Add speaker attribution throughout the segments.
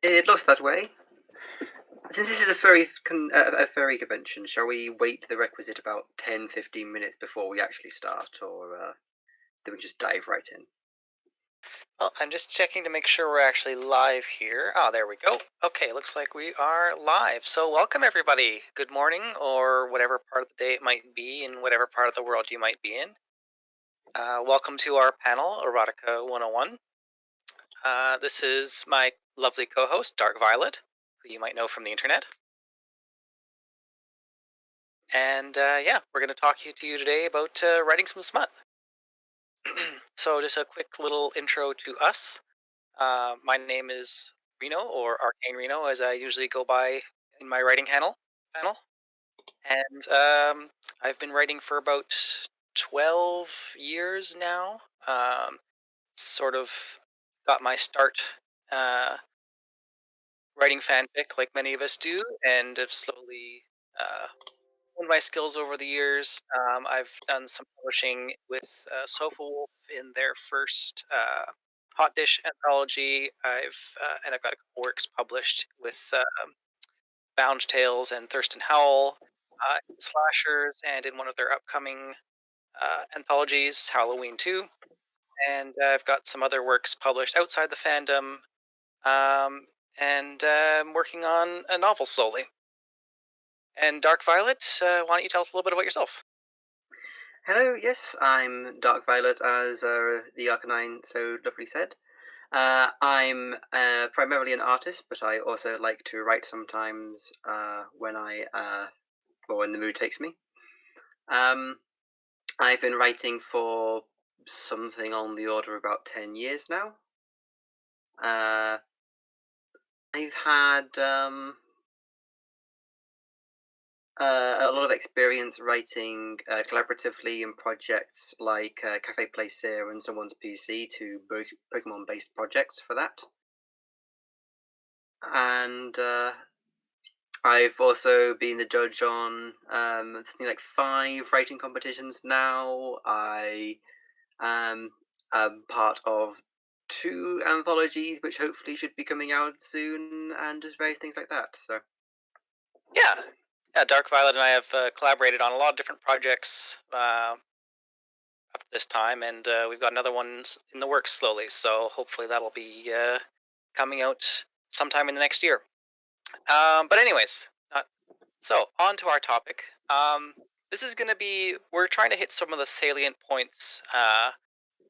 Speaker 1: It looks that way. Since this is a furry convention, shall we wait the requisite about 10-15 minutes before we actually start, or do we just dive right in?
Speaker 2: Well, I'm just checking to make sure we're actually live here. Oh, there we go. Okay, looks like we are live. So, welcome everybody. Good morning, or whatever part of the day it might be, in whatever part of the world you might be in. Welcome to our panel, Erotica 101. This is my lovely co host, Dark Violet, who you might know from the internet. And yeah, we're going to talk to you today about writing some smut. So, just a quick little intro to us. My name is Reno, or Arcane Reno, as I usually go by in my writing panel. And I've been writing for about 12 years now. Sort of got my start uh, writing fanfic, like many of us do, and have slowly honed my skills over the years. I've done some publishing with Sofa Wolf in their first Hot Dish anthology. I've got a couple works published with Bound Tales and Thurston Howell, slashers, and in one of their upcoming anthologies, Halloween 2. And I've got some other works published outside the fandom, um, and I'm working on a novel slowly. And Dark Violet, why don't you tell us a little bit about yourself?
Speaker 1: Hello, yes, I'm Dark Violet, as the Arcanine so lovely said. I'm primarily an artist, but I also like to write sometimes when the mood takes me. Um, I've been writing for something on the order of about 10 years now. Uh, I've had a lot of experience writing collaboratively in projects like Cafe Placer and Someone's PC, to Pokemon based projects for that. And I've also been the judge on something like 5 writing competitions now. I am part of 2 anthologies, which hopefully should be coming out soon, and just various things like that. So,
Speaker 2: Yeah, yeah. Dark Violet and I have collaborated on a lot of different projects up to this time, and we've got another one in the works slowly. So hopefully that'll be coming out sometime in the next year. But anyways, so on to our topic. This is going to be we're trying to hit some of the salient points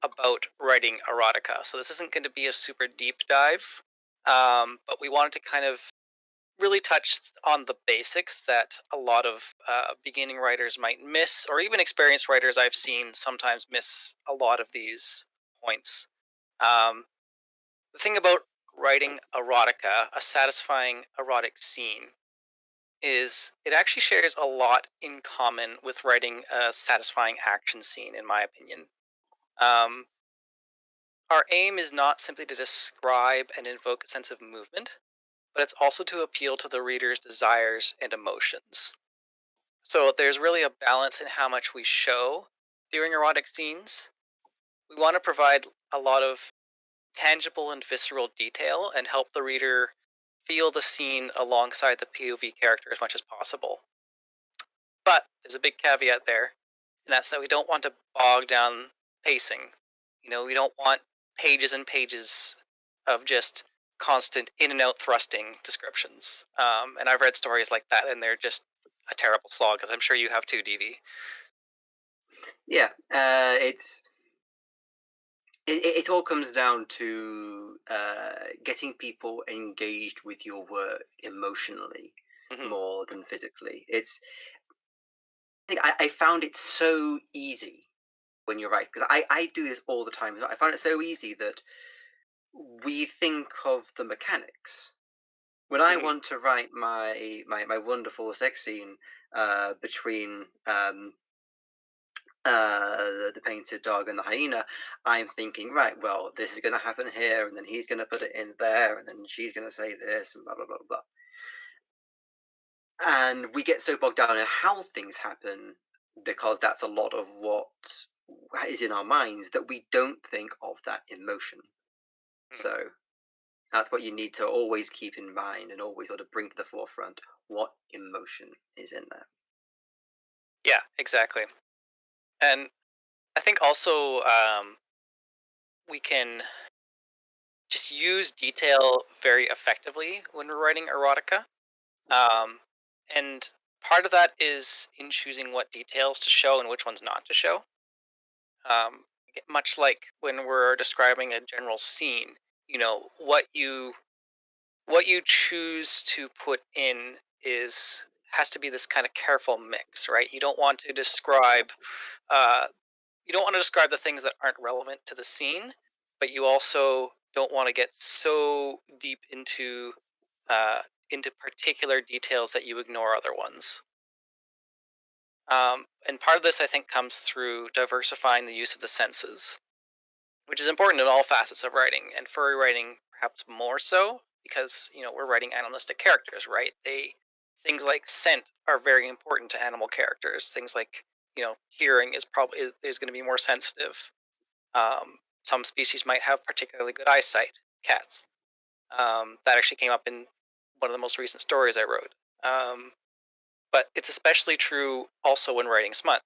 Speaker 2: about writing erotica. So this isn't going to be a super deep dive, but we wanted to kind of really touch on the basics that a lot of beginning writers might miss, or even experienced writers I've seen sometimes miss a lot of these points. Um, the thing about writing erotica, a satisfying erotic scene, is it actually shares a lot in common with writing a satisfying action scene, in my opinion. Um, our aim is not simply to describe and invoke a sense of movement, but it's also to appeal to the reader's desires and emotions. So there's really a balance in how much we show during erotic scenes. We want to provide a lot of tangible and visceral detail and help the reader feel the scene alongside the POV character as much as possible. But there's a big caveat there, and that's that we don't want to bog down pacing. We don't want pages and pages of just constant in and out thrusting descriptions. And I've read stories like that, and they're just a terrible slog, as I'm sure you have too, DV.
Speaker 1: yeah, it all comes down to getting people engaged with your work emotionally
Speaker 2: Hmm.
Speaker 1: more than physically. I found it so easy when you're right, because I do this all the time. I found it so easy that we think of the mechanics. When I
Speaker 2: Hmm.
Speaker 1: want to write my wonderful sex scene between the painted dog and the hyena, I'm thinking, right, well, this is going to happen here, and then he's going to put it in there, and then she's going to say this, and blah, blah, blah, blah. And we get so bogged down in how things happen, because that's a lot of what is in our minds, that we don't think of that emotion. So, That's what you need to always keep in mind and always sort of bring to the forefront what emotion is in there.
Speaker 2: Yeah, exactly. And I think also we can just use detail very effectively when we're writing erotica. Um, and part of that is in choosing what details to show and which ones not to show. Much like when we're describing a general scene, you know, what you choose to put in is has to be this kind of careful mix, right? Uh, you don't want to describe the things that aren't relevant to the scene, but you also don't want to get so deep uh, into particular details that you ignore other ones. And part of this, I think, comes through diversifying the use of the senses, which is important in all facets of writing, and furry writing perhaps more so because we're writing animalistic characters, right? They Things like scent are very important to animal characters. Things like hearing is going to be more sensitive. Some species might have particularly good eyesight. Cats. That actually came up in one of the most recent stories I wrote. But it's especially true also when writing smut.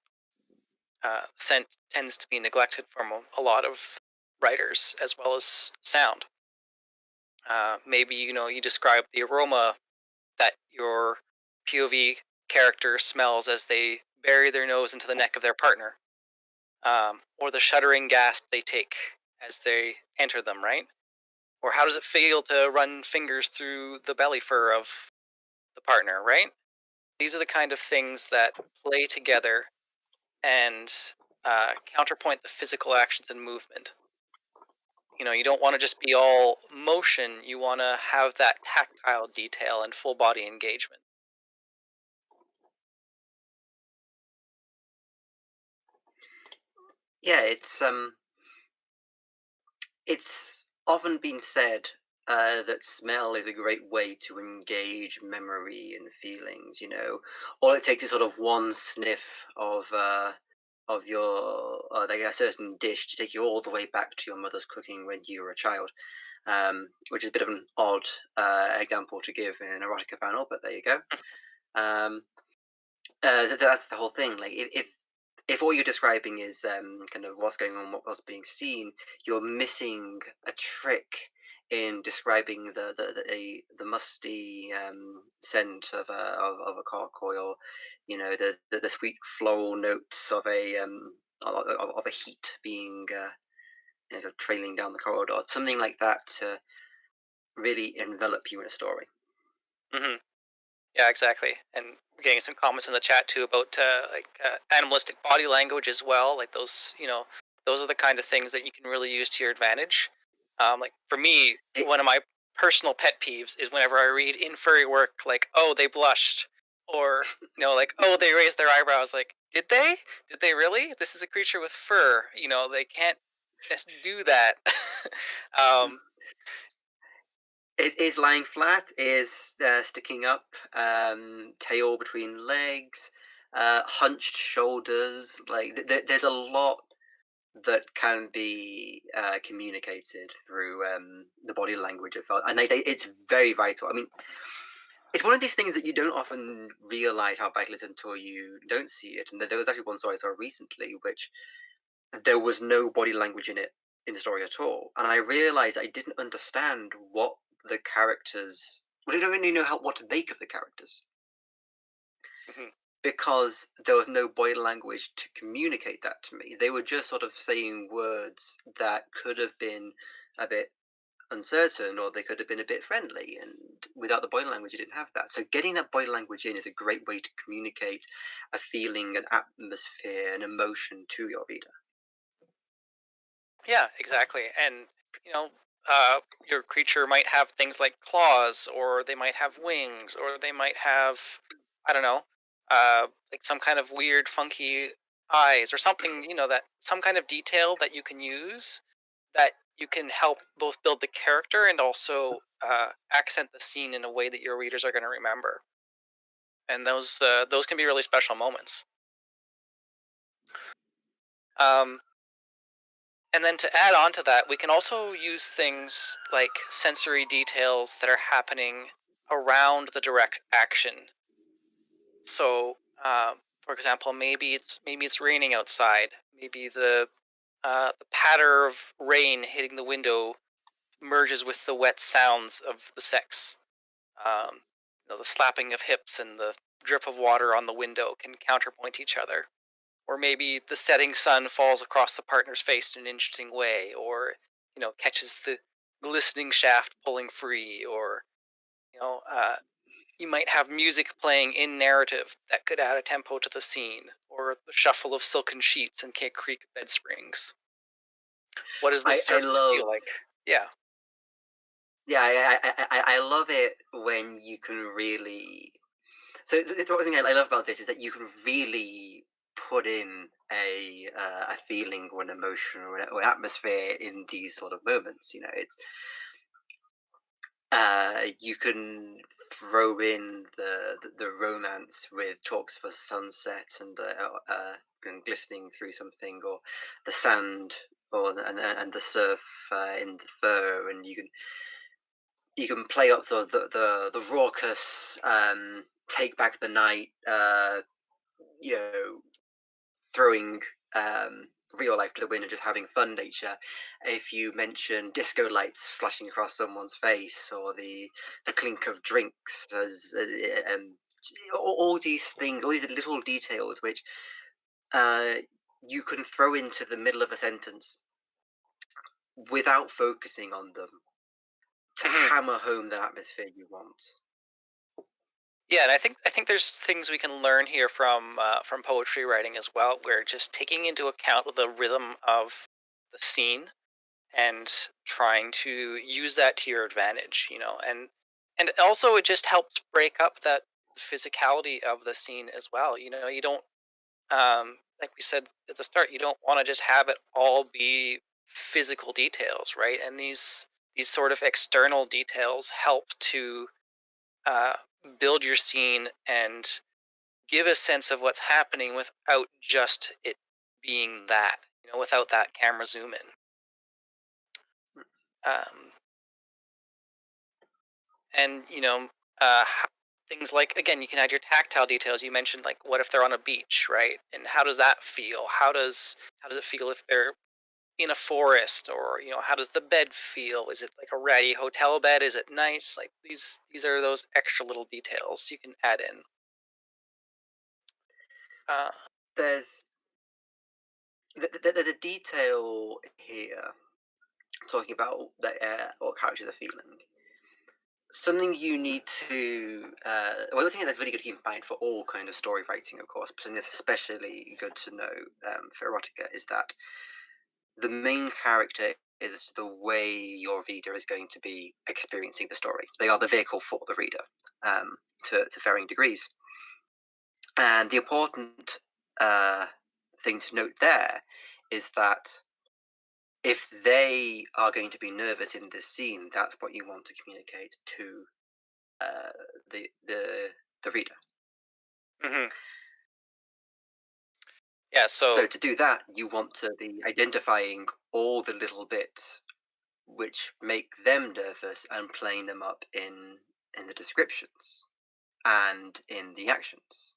Speaker 2: Scent tends to be neglected from a lot of writers as well as sound. Maybe you describe the aroma that your POV character smells as they bury their nose into the neck of their partner, or the shuddering gasp they take as they enter them, right? Or how does it feel to run fingers through the belly fur of the partner, right? These are the kind of things that play together and counterpoint the physical actions and movement. You don't want to just be all motion. You want to have that tactile detail and full body engagement.
Speaker 1: Yeah, it's often been said that smell is a great way to engage memory and feelings. All it takes is sort of one sniff of your like a certain dish to take you all the way back to your mother's cooking when you were a child. Which is a bit of an odd example to give in an erotica panel, but there you go. Um, that's the whole thing. Like if all you're describing is kind of what's going on, what's being seen, you're missing a trick in describing the musty scent of a cock, or the sweet floral notes of a heat being sort of trailing down the corridor, something like that to really envelop you in a story.
Speaker 2: Hmm. Yeah, exactly. And we're getting some comments in the chat too about animalistic body language as well. Like those are the kind of things that you can really use to your advantage. Like for me,
Speaker 1: It,
Speaker 2: one of my personal pet peeves is whenever I read in furry work, like, oh, they blushed, or like, oh, they raised their eyebrows. Like, did they? Did they really? This is a creature with fur. They can't just do that. um,
Speaker 1: it is lying flat, is sticking up, tail between legs, hunched shoulders. Like there's a lot that can be communicated through the body language of, and it's very vital. I mean, it's one of these things that you don't often realize how vital it is until you don't see it. And there was actually one story I saw recently, which there was no body language in it in the story at all, and I realized I didn't understand what the characters. Well, I didn't really know what to make of the characters
Speaker 2: mhm.
Speaker 1: because there was no body language to communicate that to me. They were just sort of saying words that could have been a bit uncertain, or they could have been a bit friendly, and without the body language you didn't have that. So getting that body language in is a great way to communicate a feeling, an atmosphere, an emotion to your reader.
Speaker 2: Yeah, exactly. And you know, uh, your creature might have things like claws, or they might have wings, or they might have, I don't know, like some kind of weird, funky eyes, or something. That some kind of detail that you can use that you can help both build the character and also accent the scene in a way that your readers are going to remember. And those can be really special moments. Um, And then to add on to that, we can also use things like sensory details that are happening around the direct action. So, for example, maybe it's raining outside. Maybe the patter of rain hitting the window merges with the wet sounds of the sex. The slapping of hips and the drip of water on the window can counterpoint each other. Or maybe the setting sun falls across the partner's face in an interesting way, or catches the glistening shaft pulling free, or you know, uh, you might have music playing in narrative that could add a tempo to the scene, or the shuffle of silken sheets and cake creak bed springs. What does this
Speaker 1: I
Speaker 2: surface feel
Speaker 1: love
Speaker 2: like? Yeah.
Speaker 1: yeah, I love it when you can really. So it's one thing I love about this is that you can really put in a feeling or an emotion or an atmosphere in these sort of moments. It's you can throw in the romance with talks of a sunset and glistening through something, or the sand, and the surf in the fur, and you can play up the raucous take back the night, you know throwing real life to the wind and just having fun nature. If you mention disco lights flashing across someone's face, or the clink of drinks, as all these things, all these little details which uh, you can throw into the middle of a sentence without focusing on them, to
Speaker 2: Hmm.
Speaker 1: hammer home the atmosphere you want.
Speaker 2: Yeah, and I think there's things we can learn here from poetry writing as well, where just taking into account the rhythm of the scene and trying to use that to your advantage, and also it just helps break up that physicality of the scene as well. You don't like we said at the start, you don't want to just have it all be physical details, right? And these sort of external details help to uh, build your scene and give a sense of what's happening without just it being that, without that camera zoom in. Um, and things like, again, you can add your tactile details. You mentioned, like, what if they're on a beach, right? And how does that feel? How does it feel if they're in a forest? Or how does the bed feel? Is it like a ratty hotel bed? Is it nice? Like, these are those extra little details you can add in. uh,
Speaker 1: There's there's a detail here talking about what characters are feeling. Something you need to one thing that's really good to keep in mind for all kind of story writing, of course, but something that's especially good to know for erotica, is that the main character is the way your reader is going to be experiencing the story. They are the vehicle for the reader, to varying degrees. And the important uh, thing to note there is that if they are going to be nervous in this scene, that's what you want to communicate to uh, the reader.
Speaker 2: mhm. Yeah,
Speaker 1: So
Speaker 2: so
Speaker 1: to do that, you want to be identifying all the little bits which make them nervous and playing them up in the descriptions and in the actions.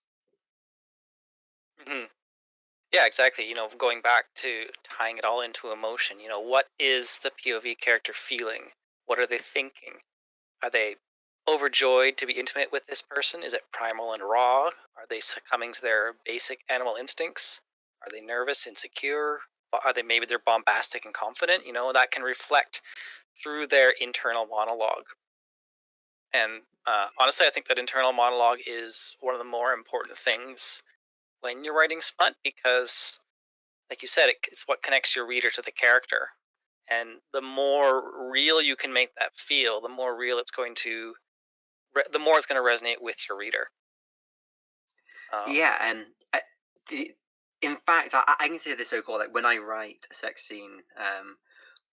Speaker 2: mhm. Yeah, exactly. Going back to tying it all into emotion, what is the POV character feeling? What are they thinking? Are they overjoyed to be intimate with this person? Is it primal and raw? Are they succumbing to their basic animal instincts? Are they nervous, insecure? Are they, maybe they're bombastic and confident? That can reflect through their internal monologue. And honestly, I think that internal monologue is one of the more important things when you're writing smut, because, like you said, it's what connects your reader to the character. And the more real you can make that feel, the more real it's going to, the more it's going to resonate with your reader. Um,
Speaker 1: Yeah, and the, in fact, I consider this so cool. Like when I write a sex scene,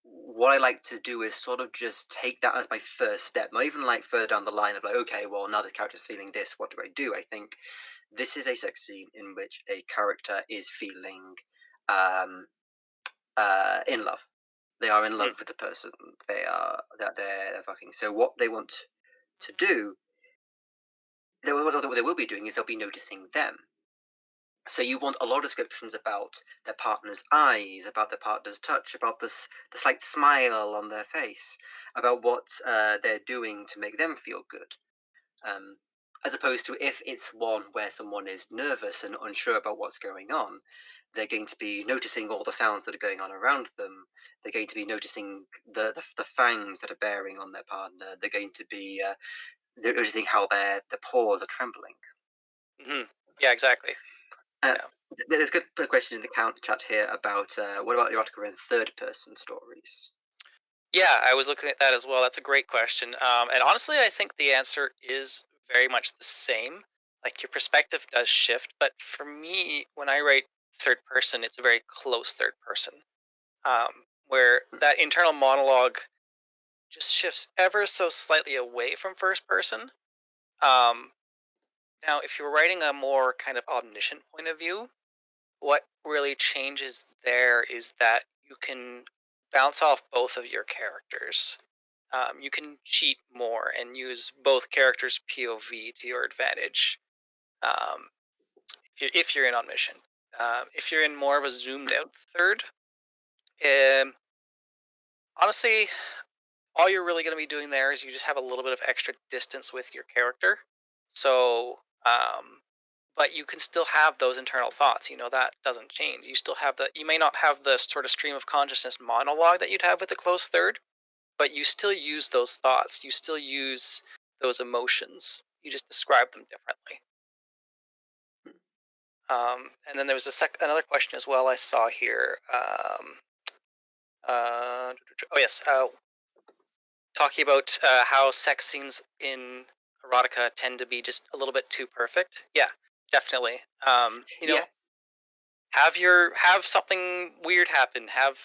Speaker 1: what I like to do is sort of just take that as my first step, not even like further down the line of like, okay, well now this character's feeling this, what do I do? I think this is a sex scene in which a character is feeling um, in love. They are in
Speaker 2: Mhm.
Speaker 1: love with the person they're fucking. So what they want to do, what they will be doing is they'll be noticing them. So you want a lot of descriptions about their partner's eyes, about their partner's touch, about the slight smile on their face, about what they're doing to make them feel good. Um, as opposed to if it's one where someone is nervous and unsure about what's going on, they're going to be noticing all the sounds that are going on around them. They're going to be noticing the fangs that are bearing on their partner. They're going to be they're noticing how their paws are trembling.
Speaker 2: Mhm. Yeah, exactly.
Speaker 1: Uh,
Speaker 2: Yeah.
Speaker 1: there's a good question in the chat here about what about erotica in third person stories?
Speaker 2: Yeah, I was looking at that as well. That's a great question. And honestly, I think the answer is very much the same. Like your perspective does shift, but for me, when I write third person, it's a very close third person, where that internal monologue just shifts ever so slightly away from first person. Um, Now, if you're writing a more kind of omniscient point of view, what really changes there is that you can bounce off both of your characters. You can cheat more and use both characters' POV to your advantage. Um, if you're in omniscient, if you're in more of a zoomed out third, um, honestly, all you're really going to be doing there is you just have a little bit of extra distance with your character. So, but you can still have those internal thoughts. You know that doesn't change. You still have the. You may not have the sort of stream of consciousness monologue that you'd have with a close third, but you still use those thoughts. You still use those emotions. You just describe them differently. And then there was another question as well I saw here. Oh yes, talking about how sex scenes in erotica tend to be just a little bit too perfect. Yeah, definitely. You know,
Speaker 1: Yeah,
Speaker 2: have something weird happen. Have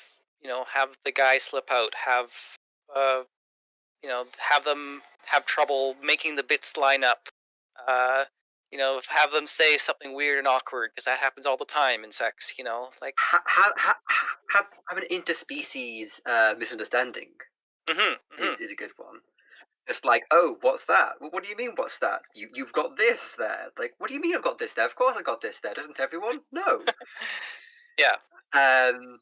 Speaker 2: the guy slip out. Uh, have them have trouble making the bits line up. Uh, have them say something weird and awkward because that happens all the time in sex. Like.
Speaker 1: have an interspecies misunderstanding
Speaker 2: Hmm.
Speaker 1: is a good one. It's like, oh, what's that? What do you mean, what's that? You've got this there. Like, what do you mean I've got this there? Of course I've got this there. Doesn't everyone? No.
Speaker 2: Yeah.
Speaker 1: Um,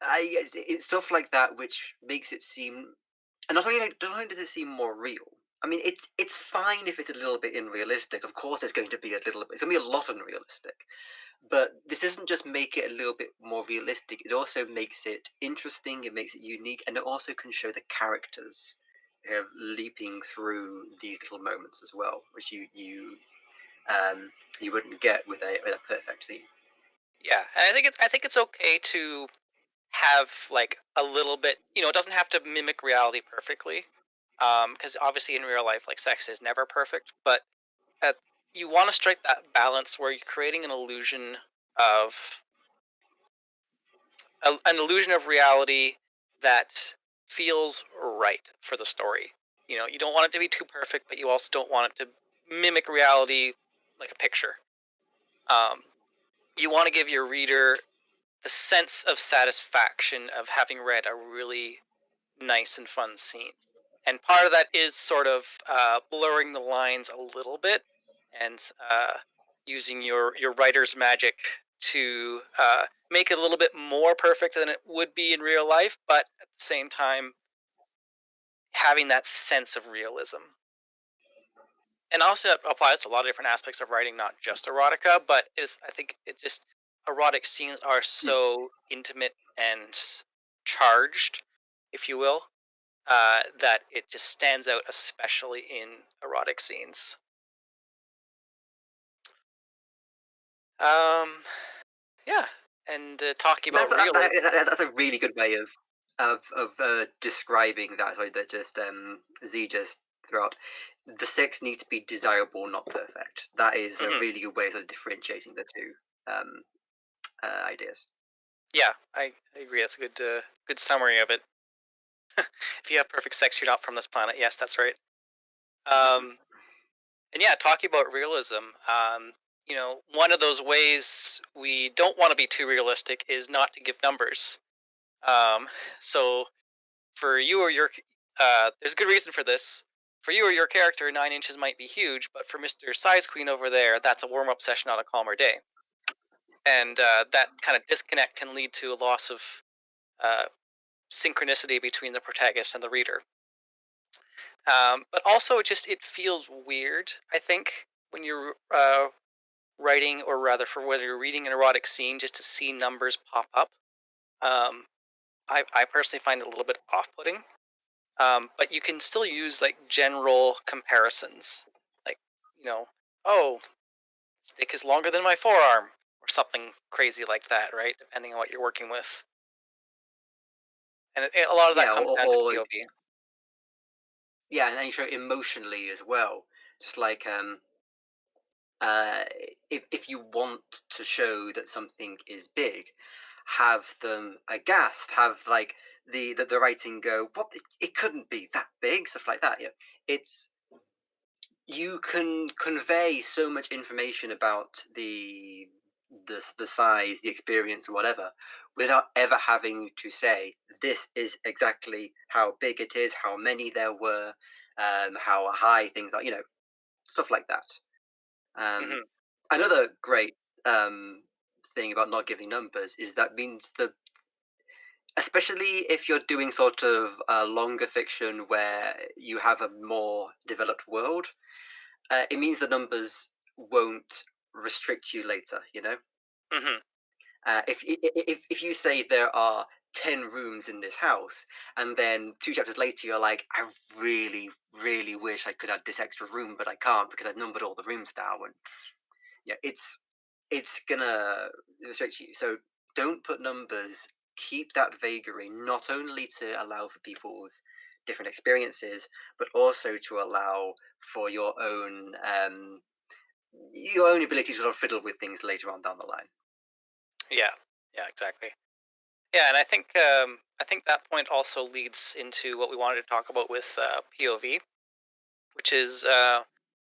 Speaker 1: it's stuff like that which makes it seem, and not only does it seem more real. I mean, it's fine if it's a little bit unrealistic. Of course, there's going to be a little bit. It's going to be a lot unrealistic. But this doesn't just make it a little bit more realistic. It also makes it interesting. It makes it unique, and it also can show the characters leaping through these little moments as well, which you wouldn't get with a perfect scene.
Speaker 2: Yeah, and I think it's okay to have like a little bit. It doesn't have to mimic reality perfectly, because obviously in real life, like sex is never perfect. But uh, you want to strike that balance where you're creating of an illusion of reality that feels right for the story. You don't want it to be too perfect, but you also don't want it to mimic reality like a picture. Um, you want to give your reader the sense of satisfaction of having read a really nice and fun scene. And part of that is sort of blurring the lines a little bit and using your writer's magic to make it a little bit more perfect than it would be in real life, but at the same time having that sense of realism. And also that applies to a lot of different aspects of writing, not just erotica, but I think it just erotic scenes are
Speaker 1: Hmm.
Speaker 2: so intimate and charged, if you will, that it just stands out, especially in erotic scenes. Um, yeah, and talking about realism.
Speaker 1: That's a really good way of describing that. Sorry, that just Z just threw out. The sex needs to be desirable, not perfect. That is a
Speaker 2: Mhm.
Speaker 1: really good way of differentiating the two um, ideas.
Speaker 2: Yeah, I agree. That's a good summary of it. If you have perfect sex, you're not from this planet. Yes, that's right. Um, and yeah, talking about realism. one of those ways we don't want to be too realistic is not to give numbers. Um, so for you or your, there's a good reason for this. For you or your character, 9 inches might be huge, but for Mister Size Queen over there, that's a warm up session on a calmer day, and that kind of disconnect can lead to a loss of uh, synchronicity between the protagonist and the reader. But also, it feels weird. I think when you're writing, or rather, for whether you're reading an erotic scene, just to see numbers pop up. Um, I personally find it a little bit off-putting. But you can still use like general comparisons, like oh, stick is longer than my forearm, or something crazy like that, right? Depending on what you're working with, and a lot of that
Speaker 1: Yeah,
Speaker 2: comes down to
Speaker 1: or
Speaker 2: POV.
Speaker 1: yeah, and then you show emotionally as well. Just like uh, if you want to show that something is big, have them aghast, have like the writing go, what? It couldn't be that big, stuff like that. Yeah, it's you can convey so much information about the size, the experience, or whatever, without ever having to say this is exactly how big it is, how many there were, how high things are, stuff like that. Um,
Speaker 2: Hmm.
Speaker 1: Another great thing about not giving numbers is that means the especially if you're doing sort of a longer fiction where you have a more developed world, it means the numbers won't restrict you later.
Speaker 2: Hmm.
Speaker 1: If you say there are 10 rooms in this house, and then 2 chapters later you're like, I really, really wish I could add this extra room, but I can't because I've numbered all the rooms now, and yeah, it's gonna restrict you. So don't put numbers. Keep that vagary, not only to allow for people's different experiences, but also to allow for your own ability to sort of fiddle with things later on down the line.
Speaker 2: Yeah, yeah, exactly. Yeah, and I think that point also leads into what we wanted to talk about with POV, which is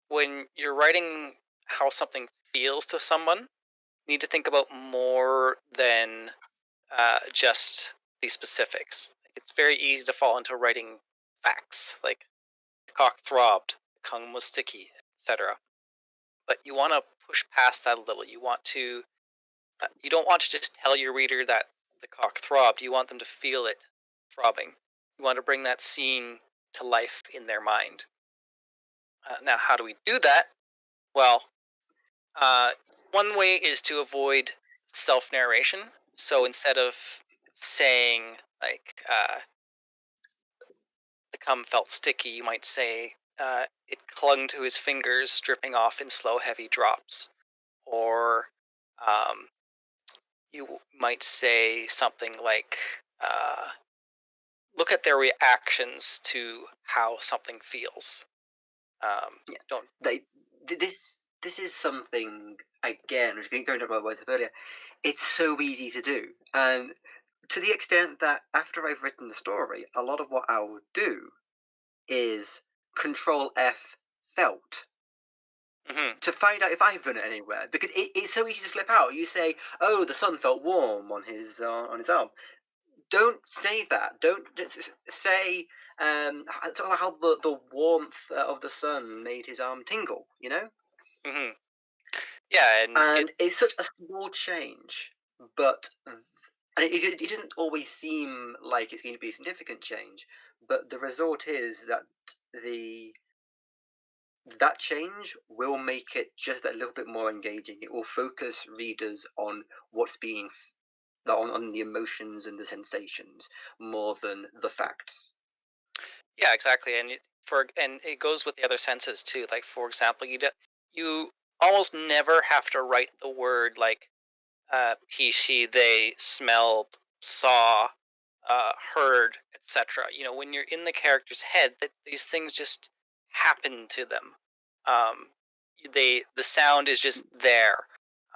Speaker 2: when you're writing how something feels to someone, you need to think about more than just the specifics. It's very easy to fall into writing facts, like the cock throbbed, the cum was sticky, etc. But you want to push past that a little. You don't want to just tell your reader that the cock throbbed. You want them to feel it throbbing. You want to bring that scene to life in their mind. Now, how do we do that? Well, uh, one way is to avoid self narration. So instead of saying like the cum felt sticky, you might say it clung to his fingers, dripping off in slow, heavy drops. Or um, you might say something like, look at their reactions to how something feels.
Speaker 1: Yeah,
Speaker 2: Don't.
Speaker 1: they this is something again, which going to what I said earlier. It's so easy to do, and to the extent that after I've written the story, a lot of what I will do is Control F felt
Speaker 2: Hmm.
Speaker 1: to find out if I've done it anywhere because it's so easy to slip out. You say, "Oh, the sun felt warm on his arm." Don't say that. Don't just say talk about how the warmth of the sun made his arm tingle.
Speaker 2: Hmm. Yeah, and
Speaker 1: And
Speaker 2: it's.
Speaker 1: it's such a small change, but and it doesn't always seem like it's going to be a significant change. But the result is that the that change will make it just a little bit more engaging. It will focus readers on what's being on the emotions and the sensations more than the facts.
Speaker 2: Yeah, exactly, and it goes with the other senses too. Like for example, you almost never have to write the word like he, she, they smelled, saw, heard, etc. When you're in the character's head, that these things just happen to them. Um, the sound is just there.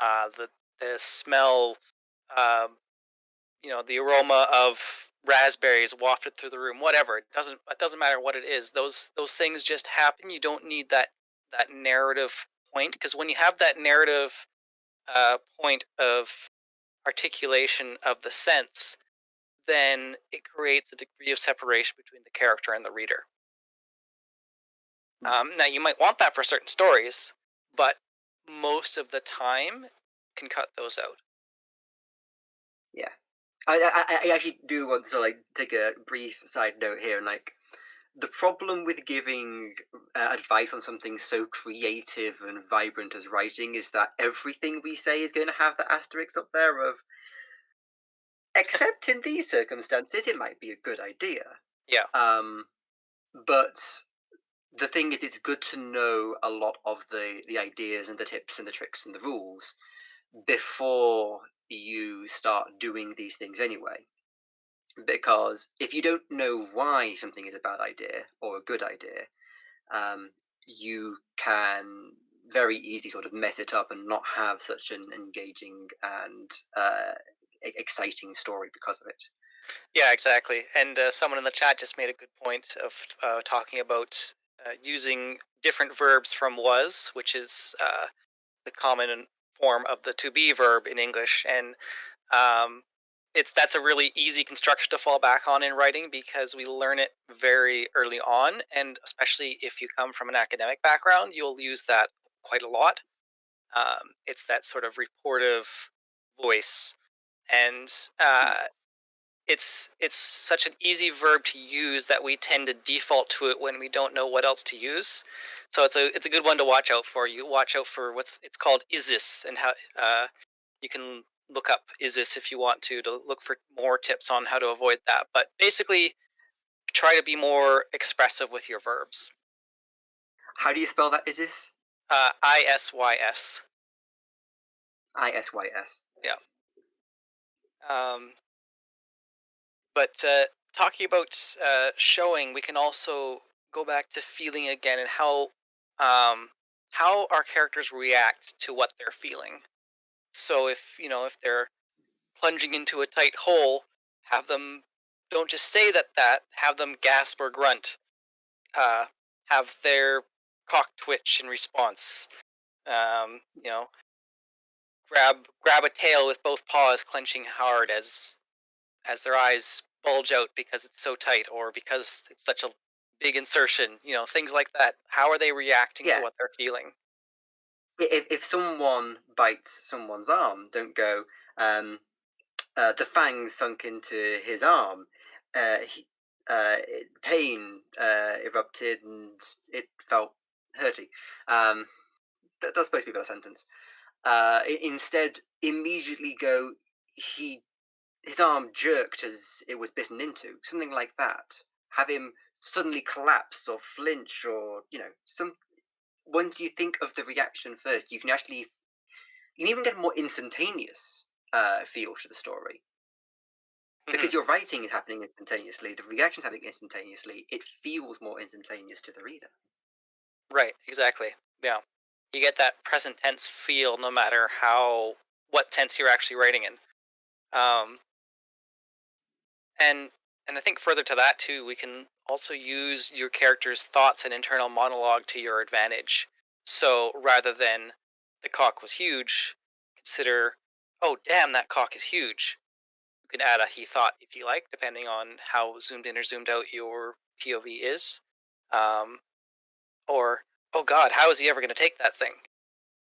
Speaker 2: The smell, um, the aroma of raspberries wafted through the room. Whatever, it doesn't matter what it is. Those things just happen. You don't need that narrative point because when you have that narrative point of articulation of the sense, then it creates a degree of separation between the character and the reader.
Speaker 1: Mm,
Speaker 2: Now, you might want that for certain stories, but most of the time can cut those out.
Speaker 1: yeah. I actually do want to like take a brief side note here and like the problem with giving advice on something so creative and vibrant as writing is that everything we say is going to have the asterisk up there of except in these circumstances it might be a good idea.
Speaker 2: Yeah.
Speaker 1: um but the thing is it's good to know a lot of the ideas and the tips and the tricks and the rules before you start doing these things anyway, because if you don't know why something is a bad idea or a good idea, um, you can very easily sort of mess it up and not have such an engaging and exciting story because of it.
Speaker 2: Yeah, exactly. And someone in the chat just made a good point of talking about using different verbs from was, which is the common form of the to be verb in English, and um, that's a really easy construction to fall back on in writing because we learn it very early on, and especially if you come from an academic background, you'll use that quite a lot. It's that sort of reportive voice, and
Speaker 1: Hmm.
Speaker 2: it's such an easy verb to use that we tend to default to it when we don't know what else to use. So it's a good one to watch out for. You watch out for what's it's called is this, and how you can look up is this if you want to look for more tips on how to avoid that. But basically, try to be more expressive with your verbs.
Speaker 1: How do you spell that? Is this
Speaker 2: Isys.
Speaker 1: ISYS?
Speaker 2: Yeah. Um, But talking about showing, we can also go back to feeling again and um, how our characters react to what they're feeling. So if they're plunging into a tight hole, have them don't just say that, have them gasp or grunt. Uh, have their cock twitch in response. Um, you know, grab a tail with both paws clenching hard as their eyes bulge out because it's so tight or because it's such a big insertion, things like that. How are they reacting to
Speaker 1: Yeah.
Speaker 2: what they're feeling?
Speaker 1: If someone bites someone's arm, don't go. Um, the fangs sunk into his arm. He, pain erupted and it felt hurty. Um, that's supposed to be a better sentence. Instead, immediately go. He his arm jerked as it was bitten into. Something like that. Have him suddenly collapse or flinch, or some. Once you think of the reaction first, you can even get a more instantaneous feel to the story.
Speaker 2: Hmm.
Speaker 1: Because your writing is happening instantaneously, the reaction's happening instantaneously, it feels more instantaneous to the reader.
Speaker 2: Right, exactly. Yeah. You get that present tense feel no matter what tense you're actually writing in. Um, and and I think further to that too, we can also use your character's thoughts and internal monologue to your advantage. So rather than the cock was huge, consider, oh damn, that cock is huge. You can add a he thought if you like, depending on how zoomed in or zoomed out your POV is. Um, or, oh God, how is he ever going to take that thing?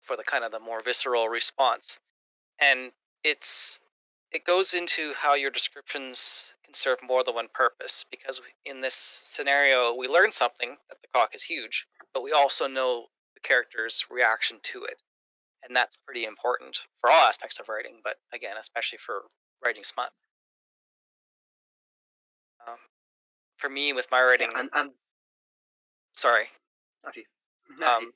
Speaker 2: For the kind of the more visceral response. And it's it goes into how your descriptions can serve more than one purpose because in this scenario we learn something that the cock is huge, but we also know the character's reaction to it, and that's pretty important for all aspects of writing, but again, especially for writing smut. Um, for me, with my
Speaker 1: Yeah,
Speaker 2: writing,
Speaker 1: and
Speaker 2: sorry,
Speaker 1: actually,
Speaker 2: um,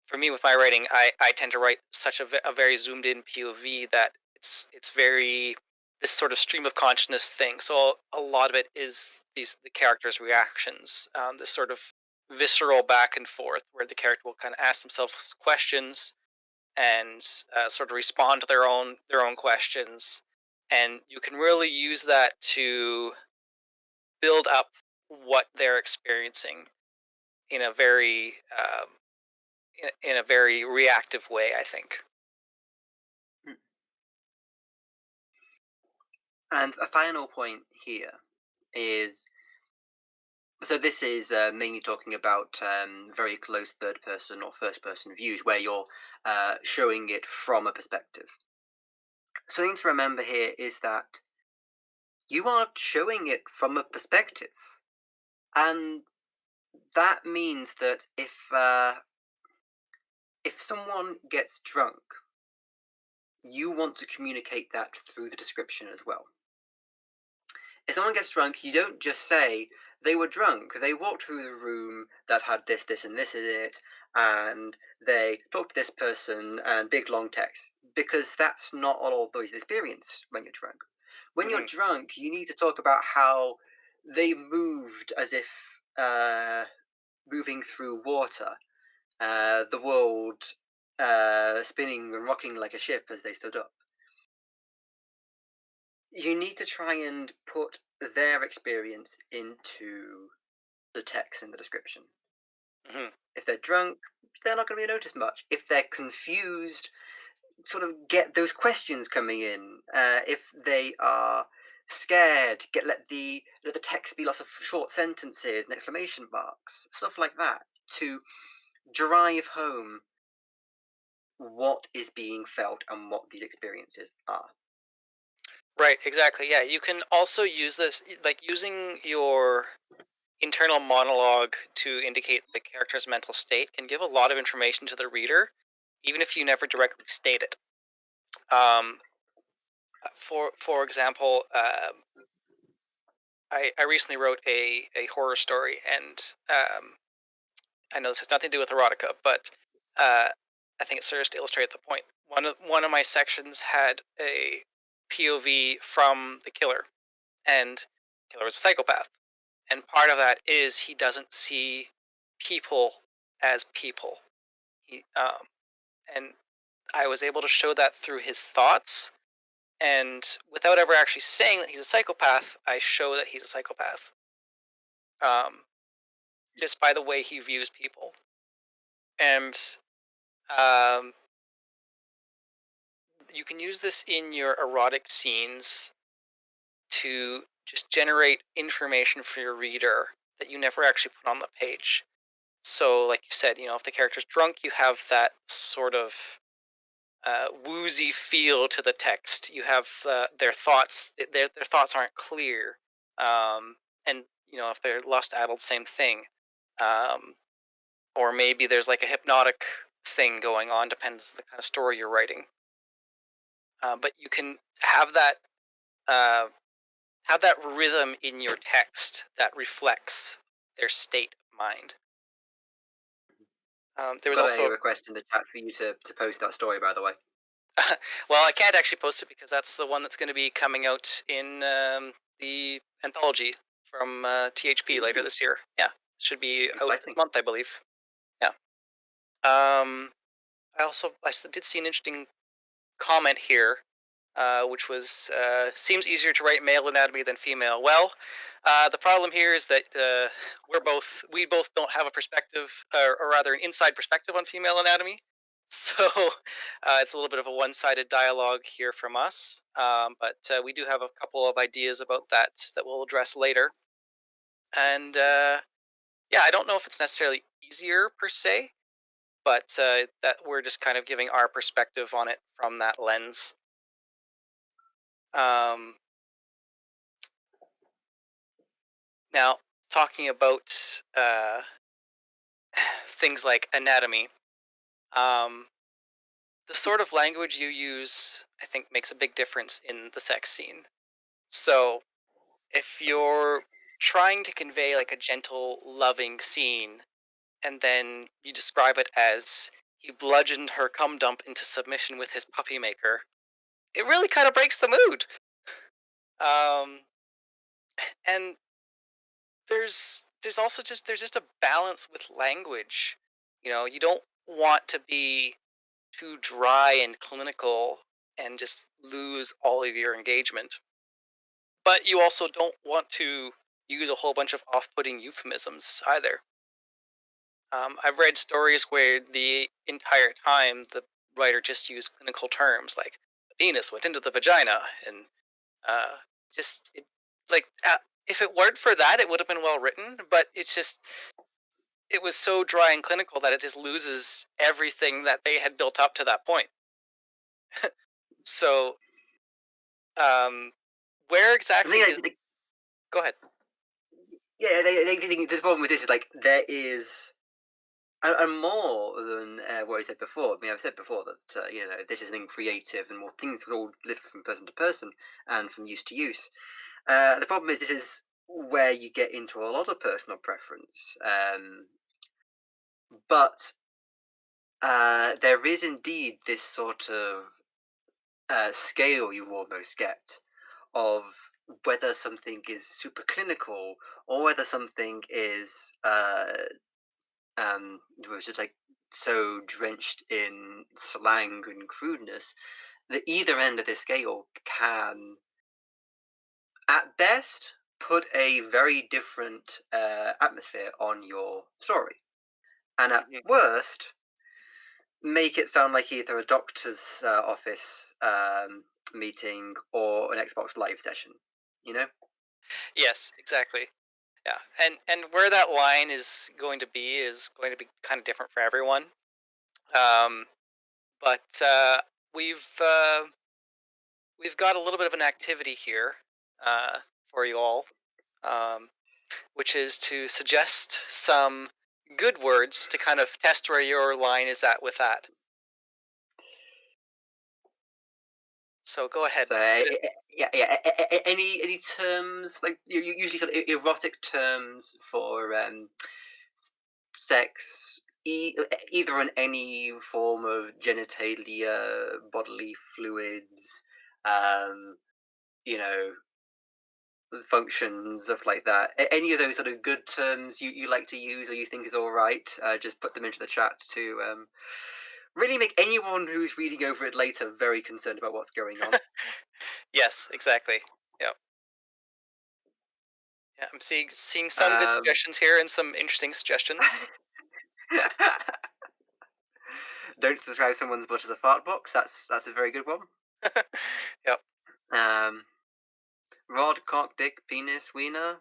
Speaker 2: for me with my writing, I tend to write such a very zoomed in POV that it's very this sort of stream of consciousness thing. So a lot of it is the characters' reactions, this sort of visceral back and forth where the character will kind of ask themselves questions and sort of respond to their own questions, and you can really use that to build up what they're experiencing in a very in a very reactive way, I think.
Speaker 1: Mm. And a final point here is, so this is mainly talking about very close third person or first person views where you're showing it from a perspective. Something to remember here is that you are showing it from a perspective, and that means that if someone gets drunk, you want to communicate that through the description as well. If someone gets drunk, you don't just say they were drunk. They walked through the room that had this, this, and this in it, and they talked to this person and big long text, because that's not all those experience when you're drunk. When you're
Speaker 2: Hmm.
Speaker 1: drunk, you need to talk about how they moved as if moving through water, the world spinning and rocking like a ship as they stood up. You need to try and put their experience into the text in the description.
Speaker 2: Hmm.
Speaker 1: If they're drunk, they're not going to be noticed much. If they're confused, sort of get those questions coming in. If they are scared, let the text be lots of short sentences and exclamation marks, stuff like that, to drive home what is being felt and what these experiences are.
Speaker 2: Right, exactly. Yeah, you can also use this, like using your internal monologue to indicate the character's mental state can give a lot of information to the reader, even if you never directly state it. Um, for example, I recently wrote a horror story, and I know this has nothing to do with erotica, but uh, I think it serves to illustrate the point. One of my sections had a POV from the killer, and the killer was a psychopath. And part of that is he doesn't see people as people. He and I was able to show that through his thoughts, and without ever actually saying that he's a psychopath, I show that he's a psychopath. Um, just by the way he views people, and um, you can use this in your erotic scenes to just generate information for your reader that you never actually put on the page. So, like you said, if the character's drunk, you have that sort of woozy feel to the text. You have their thoughts; their thoughts aren't clear, and if they're lust addled, same thing. Um, or maybe there's like a hypnotic thing going on. Depends on the kind of story you're writing. But you can uh, have that rhythm in your text that reflects their state of mind. There
Speaker 1: I've
Speaker 2: was
Speaker 1: got a
Speaker 2: also
Speaker 1: request in the chat for you to post that story, by the way.
Speaker 2: well, I can't actually post it because that's the one that's going to be coming out in the anthology from THP later
Speaker 1: Ooh,
Speaker 2: this year. Yeah, should be out this
Speaker 1: exciting.
Speaker 2: month, I believe. Yeah. Um, I did see an interesting comment here, which was seems easier to write male anatomy than female. Well, the problem here is that we both don't have a perspective, or rather, an inside perspective on female anatomy. So it's a little bit of a one-sided dialogue here from us, but we do have a couple of ideas about that we'll address later. And yeah, I don't know if it's necessarily easier per se, but that we're just kind of giving our perspective on it from that lens. Um, Now, talking about things like anatomy, um, the sort of language you use, I think, makes a big difference in the sex scene. So, if you're trying to convey like a gentle, loving scene, and then you describe it as he bludgeoned her cum dump into submission with his puppy maker, it really kind of breaks the mood. Um, and there's just a balance with language. You don't want to be too dry and clinical and just lose all of your engagement. But you also don't want to use a whole bunch of off-putting euphemisms either. I've read stories where the entire time the writer just used clinical terms like the penis went into the vagina, and uh, just like if it weren't for that, it would have been well written. But it's just it was so dry and clinical that it just loses everything that they had built up to that point. So, um, where
Speaker 1: The
Speaker 2: exactly
Speaker 1: thing,
Speaker 2: is?
Speaker 1: like,
Speaker 2: Go ahead.
Speaker 1: yeah, the problem with this is like there is. And more than what I said before. I mean, I've said before that this is an creative, and more things will all live from person to person and from use to use. The problem is this is where you get into a lot of personal preference. But there is indeed this sort of scale you almost get of whether something is super clinical or whether something is was just like so drenched in slang and crudeness that either end of the scale can, at best, put a very different atmosphere on your story, and at
Speaker 2: Mhm.
Speaker 1: worst, make it sound like either a doctor's office meeting or an Xbox Live session. You know?
Speaker 2: Yes, exactly. Yeah, and where that line is going to be kind of different for everyone. Um, but we've uh, we've got a little bit of an activity here for you all, um, which is to suggest some good words to kind of test where your line is at with that. So go ahead.
Speaker 1: So yeah, yeah. Any terms like you usually sort of erotic terms for sex, either in any form of genitalia, bodily fluids, um, you know, functions, stuff like that. Any of those sort of good terms you like to use or you think is all right, just put them into the chat to really make anyone who's reading over it later very concerned about what's going on.
Speaker 2: Yes, exactly. Yep. Yeah, I'm seeing some good
Speaker 1: Um,
Speaker 2: suggestions here and some interesting suggestions.
Speaker 1: don't describe someone's butt as a fart box. That's a very good one.
Speaker 2: Yep.
Speaker 1: Um, rod, cock, dick, penis, wiener.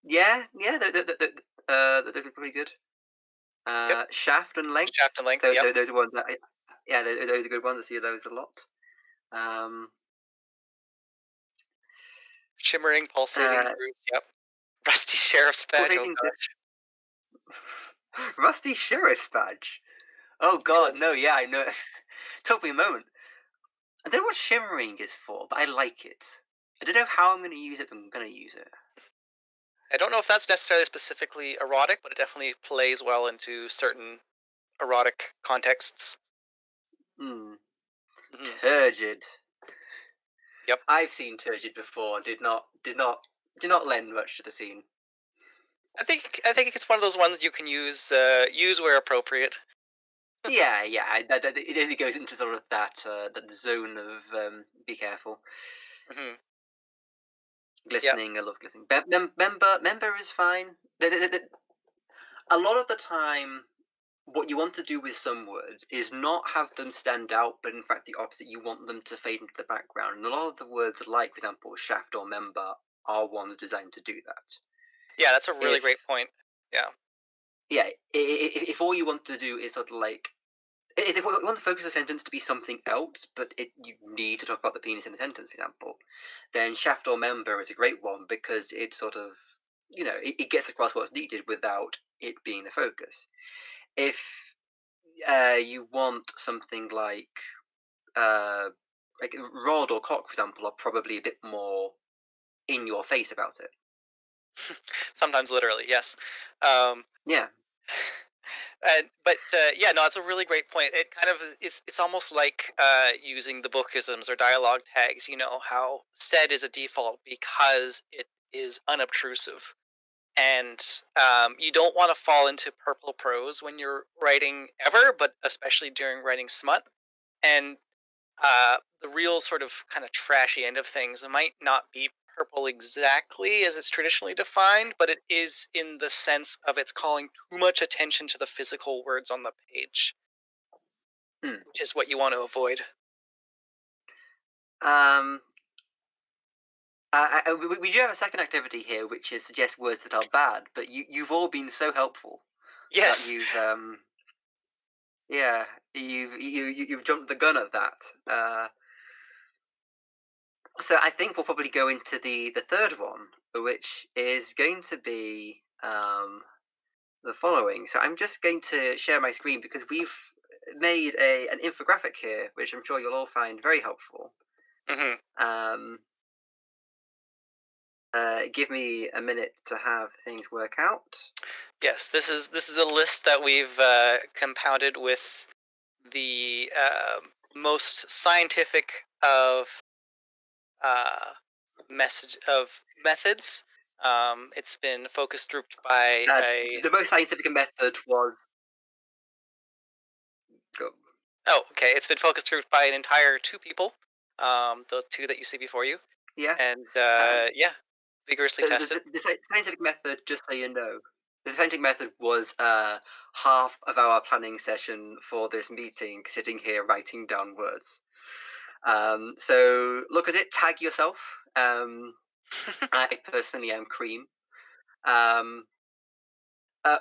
Speaker 1: Yeah, yeah, they're pretty good.
Speaker 2: Yep.
Speaker 1: Shaft and
Speaker 2: Shaft
Speaker 1: length.
Speaker 2: and length. Yep.
Speaker 1: Those are ones that, yeah, those are good ones. I see those a lot. Um,
Speaker 2: Shimmering, pulsating
Speaker 1: uh,
Speaker 2: grooves. Yep. Rusty sheriff's badge. Oh
Speaker 1: pulsating
Speaker 2: gosh.
Speaker 1: rusty sheriff's badge. Oh God, no, yeah, I know. Took me a moment. I don't know what shimmering is for, but I like it. I don't know how I'm going to use it, but I'm going to use it.
Speaker 2: I don't know if that's necessarily specifically erotic, but it definitely plays well into certain erotic contexts.
Speaker 1: Hmm.
Speaker 2: Hmm.
Speaker 1: Turgid.
Speaker 2: Yep.
Speaker 1: I've seen turgid before. Did not lend much to the scene.
Speaker 2: I think it's one of those ones that you can use where appropriate.
Speaker 1: Yeah, yeah. It only goes into sort of that zone of be careful.
Speaker 2: Hmm. Yep.
Speaker 1: Glistening. I love glistening. Member is fine. A lot of the time, what you want to do with some words is not have them stand out, but in fact the opposite. You want them to fade into the background. And a lot of the words, like for example, shaft or member, are ones designed to do that.
Speaker 2: Yeah, that's a really great
Speaker 1: If
Speaker 2: point. Yeah.
Speaker 1: yeah, if all you want to do is sort of like if you want to focus a sentence to be something else, but you need to talk about the penis in the sentence, for example, then shaft or member is a great one because it sort of it gets across what's needed without it being the focus. If you want something uh, like rod or cock, for example, are probably a bit more in your face about it.
Speaker 2: Sometimes literally, yes. Um,
Speaker 1: Yeah.
Speaker 2: and but yeah, no, it's a really great point. It kind of it's almost like using the bookisms or dialogue tags. You know how said is a default because it is unobtrusive, and you don't want to fall into purple prose when you're writing ever, but especially during writing smut. And the real sort of kind of trashy end of things might not be purple exactly as it's traditionally defined, but it is in the sense of it's calling too much attention to the physical words on the page,
Speaker 1: Hmm.
Speaker 2: which is what you want to avoid.
Speaker 1: Um, we do have a second activity here, which is suggest words that are bad. But you've all been so helpful that
Speaker 2: Yes.
Speaker 1: you've yeah, you've jumped the gun at that. So I think we'll probably go into the third one, which is going to be the following. So I'm just going to share my screen because we've made an infographic here, which I'm sure you'll all find very helpful.
Speaker 2: Hmm.
Speaker 1: Um, give me a minute to have things work out.
Speaker 2: Yes, this is a list that we've compounded with the most scientific of uh, message of methods. It's been focus grouped by
Speaker 1: Uh,
Speaker 2: a.
Speaker 1: the most scientific method was go,
Speaker 2: Oh, okay. It's been focus grouped by an entire two people, the two that you see before you,
Speaker 1: yeah.
Speaker 2: and
Speaker 1: Um,
Speaker 2: yeah, vigorously tested.
Speaker 1: the scientific method, just so you know, the scientific method was half of our planning session for this meeting, sitting here writing down words. So look at it, tag yourself. I personally am Cream. Um,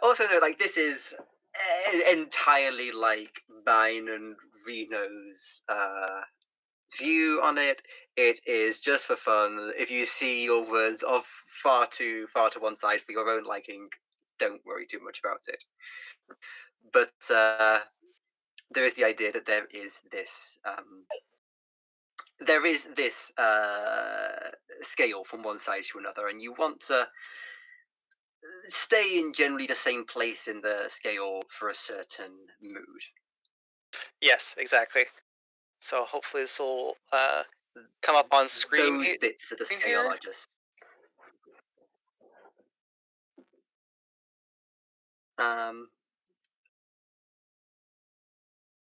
Speaker 1: also, though, like this is entirely like mine and Reno's view on it. It is just for fun. If you see your words off far to one side for your own liking, don't worry too much about it. But there is the idea that there is this scale from one side to another, and you want to stay in generally the same place in the scale for a certain mood.
Speaker 2: Yes, exactly. So hopefully this will come up on
Speaker 1: Those bits of the
Speaker 2: screen
Speaker 1: scale
Speaker 2: here.
Speaker 1: are just um,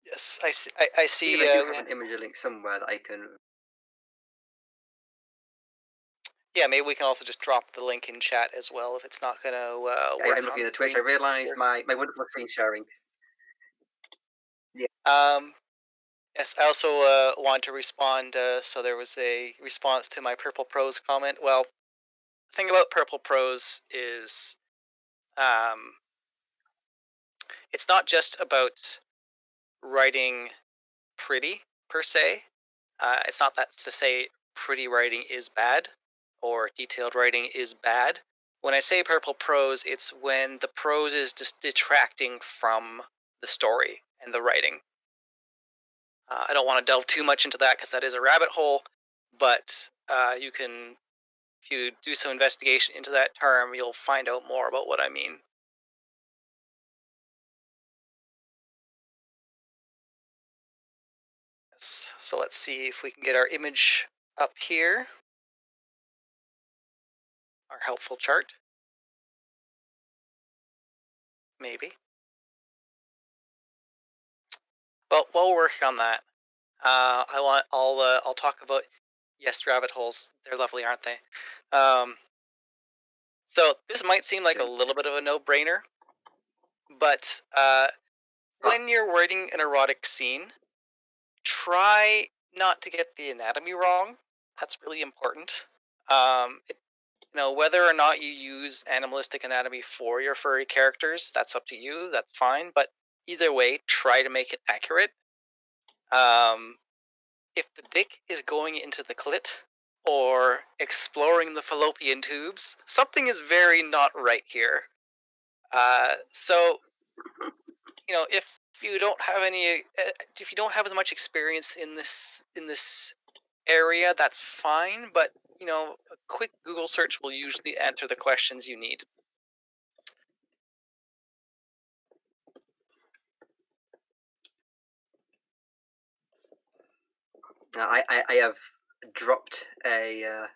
Speaker 2: Yes, I see. I
Speaker 1: I believe
Speaker 2: see.
Speaker 1: I do have an image link somewhere that I can.
Speaker 2: Yeah, maybe we can also just drop the link in chat as well if it's not going to
Speaker 1: I'm
Speaker 2: work
Speaker 1: looking
Speaker 2: on
Speaker 1: at the Twitch. I
Speaker 2: screen
Speaker 1: realised
Speaker 2: here.
Speaker 1: my wonderful screen sharing. Yeah,
Speaker 2: Um, yes, I also wanted to respond. So there was a response to my Purple Prose comment. Well, the thing about Purple Prose is um, it's not just about writing pretty per se. It's not that to say pretty writing is bad or detailed writing is bad. When I say purple prose, it's when the prose is just detracting from the story and the writing. I don't want to delve too much into that because that is a rabbit hole, but you can, if you do some investigation into that term, you'll find out more about what I mean. Yes. So let's see if we can get our image up here, our helpful chart, maybe. Well, while we're working on that, I'll talk about yes, rabbit holes. They're lovely, aren't they? Um, so this might seem like a little bit of a no-brainer, but
Speaker 1: oh,
Speaker 2: when you're writing an erotic scene, try not to get the anatomy wrong. That's really important. Whether or not you use animalistic anatomy for your furry characters, that's up to you. That's fine, but either way, try to make it accurate. Um, if the dick is going into the clit or exploring the fallopian tubes, something is very not right here. So if you don't have if you don't have as much experience in this area, that's fine. But a quick Google search will usually answer the questions you need.
Speaker 1: I have dropped a.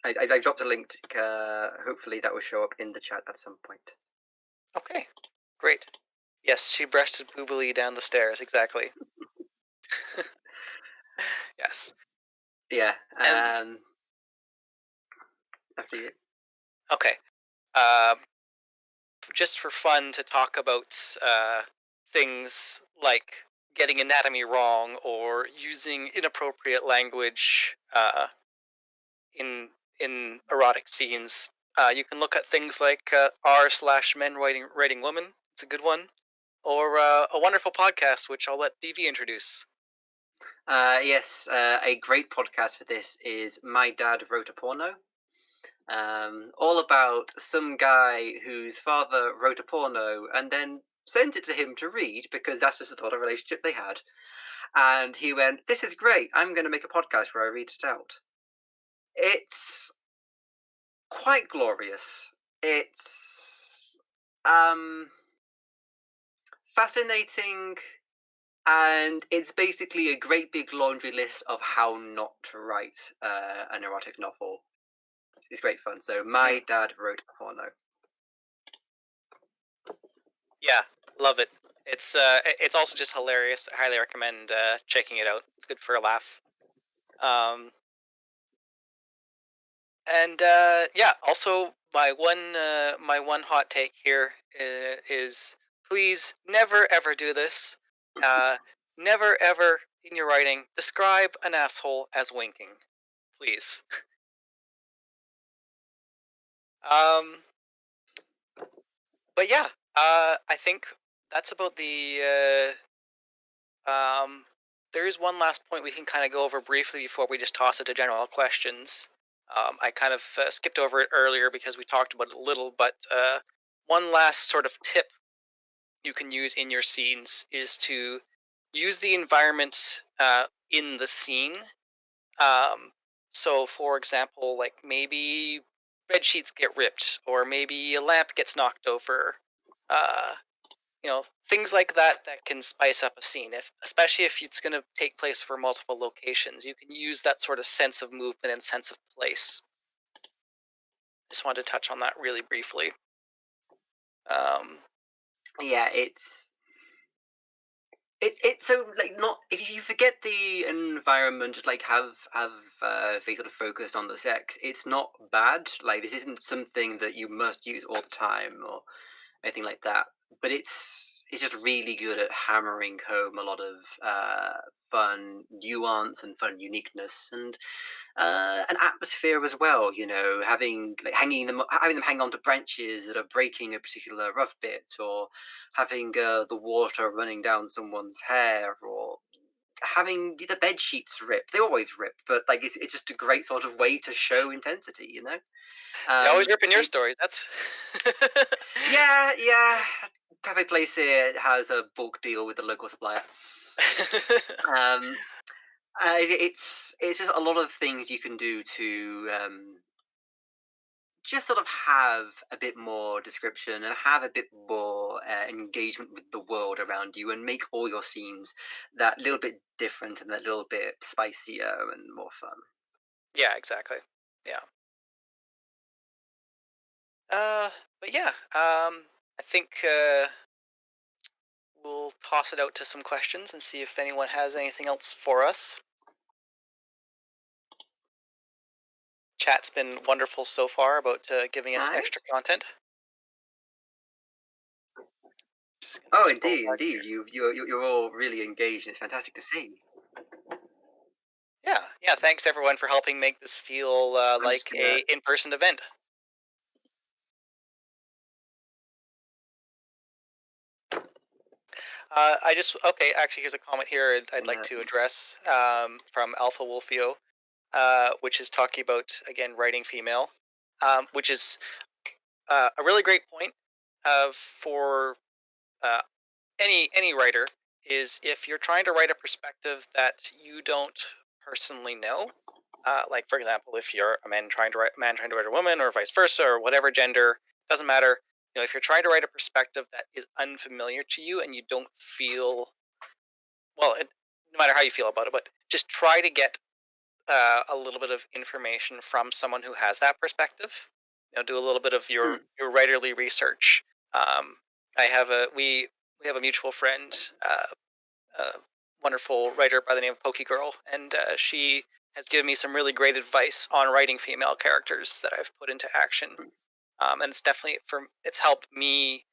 Speaker 1: I dropped a link. Hopefully that will show up in the chat at some point.
Speaker 2: Okay, great. Yes, she breasted boobily down the stairs. Exactly. Yes.
Speaker 1: Yeah.
Speaker 2: And
Speaker 1: After you.
Speaker 2: okay, uh, just for fun to talk about things like getting anatomy wrong or using inappropriate language in erotic scenes. You can look at things like r/men writing woman. It's a good one, or a wonderful podcast which I'll let DV introduce.
Speaker 1: Yes, a great podcast for this is My Dad Wrote a Porno. All about some guy whose father wrote a porno and then sent it to him to read because that's just the sort of relationship they had. And he went, "This is great. I'm going to make a podcast where I read it out." It's quite glorious. It's fascinating, and it's basically a great big laundry list of how not to write an erotic novel. It's great fun. So,
Speaker 2: Mm,
Speaker 1: My Dad Wrote a Porno.
Speaker 2: yeah, love it. It's also just hilarious. I highly recommend checking it out. It's good for a laugh. Um, and yeah, also my one hot take here is please never ever do this. Uh, Never ever in your writing describe an asshole as winking, please. Um, but yeah, I think that's about the. There is one last point we can kind of go over briefly before we just toss it to general questions. I kind of skipped over it earlier because we talked about it a little, but one last sort of tip you can use in your scenes is to use the environment in the scene. Um, so, for example, like maybe bed sheets get ripped, or maybe a lamp gets knocked over. Uh, Things like that that can spice up a scene. If especially if it's going to take place for multiple locations, you can use that sort of sense of movement and sense of place. Just wanted to touch on that really briefly. Um,
Speaker 1: Yeah, it's so like not if you forget the environment, just like have they sort of focus on the sex. It's not bad. Like this isn't something that you must use all the time or anything like that. But it's just really good at hammering home a lot of fun nuance and fun uniqueness and an atmosphere as well. You know, having them hang on to branches that are breaking a particular rough bit, or having the water running down someone's hair, or having the bed sheets rip. They always rip, but like it's just a great sort of way to show intensity. You know,
Speaker 2: they always rip in your
Speaker 1: it's
Speaker 2: stories. That's
Speaker 1: yeah, yeah. Cafe Place here has a bulk deal with the local supplier. Um, it's just a lot of things you can do to just sort of have a bit more description and have a bit more engagement with the world around you and make all your scenes that little bit different and that little bit spicier and more fun.
Speaker 2: yeah, exactly. Yeah. Uh, but yeah, I think we'll toss it out to some questions and see if anyone has anything else for us. Chat's been wonderful so far about giving us
Speaker 1: Hi.
Speaker 2: extra content. Just gonna
Speaker 1: Oh,
Speaker 2: scroll
Speaker 1: indeed,
Speaker 2: back
Speaker 1: indeed.
Speaker 2: here.
Speaker 1: You're all really engaged. It's fantastic to see.
Speaker 2: Yeah, yeah. Thanks everyone for helping make this feel
Speaker 1: I'm just
Speaker 2: like
Speaker 1: gonna.
Speaker 2: a in-person event. I just okay. Actually, here's a comment here I'd like
Speaker 1: Gonna
Speaker 2: to address from Alpha Wolfio, which is talking about again writing female, which is a really great point for uh, any writer is if you're trying to write a perspective that you don't personally know, like for example, if you're a man trying to write a woman, or vice versa, or whatever gender, doesn't matter. If you're trying to write a perspective that is unfamiliar to you and you don't feel well, no matter how you feel about it, but just try to get a little bit of information from someone who has that perspective. Do a little bit of
Speaker 1: hmm.
Speaker 2: your writerly research. I have a we have a mutual friend, a wonderful writer by the name of Pokey Girl, and she has given me some really great advice on writing female characters that I've put into action. And it's definitely it's helped me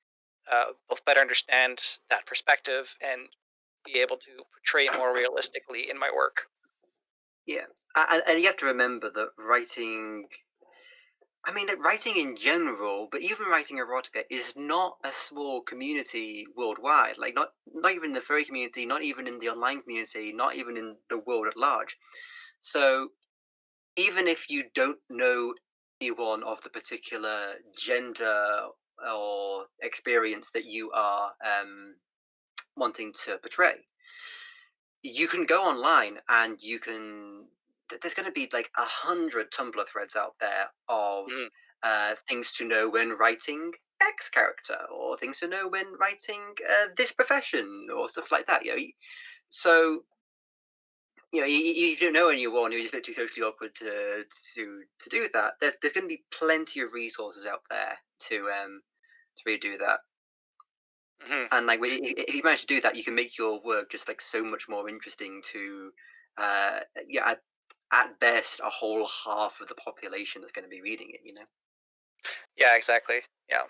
Speaker 2: both better understand that perspective and be able to portray it more realistically in my work.
Speaker 1: Yeah, and you have to remember that writing. I mean, like, writing in general, but even writing erotica is not a small community worldwide. Like, not even in the furry community, not even in the online community, not even in the world at large. So even if you don't know anyone of the particular gender or experience that you are wanting to portray, you can go online and you can. There's going to be like 100 Tumblr threads out there of
Speaker 2: Mhm.
Speaker 1: things to know when writing X character, or things to know when writing this profession, or stuff like that. So you don't know anyone, you're just a bit too socially awkward to do that. There's going to be plenty of resources out there to really do that.
Speaker 2: Mhm.
Speaker 1: And like, if you manage to do that, you can make your work just like so much more interesting to, uh, yeah, at best, a whole half of the population that's going to be reading it.
Speaker 2: Yeah, exactly. Yeah.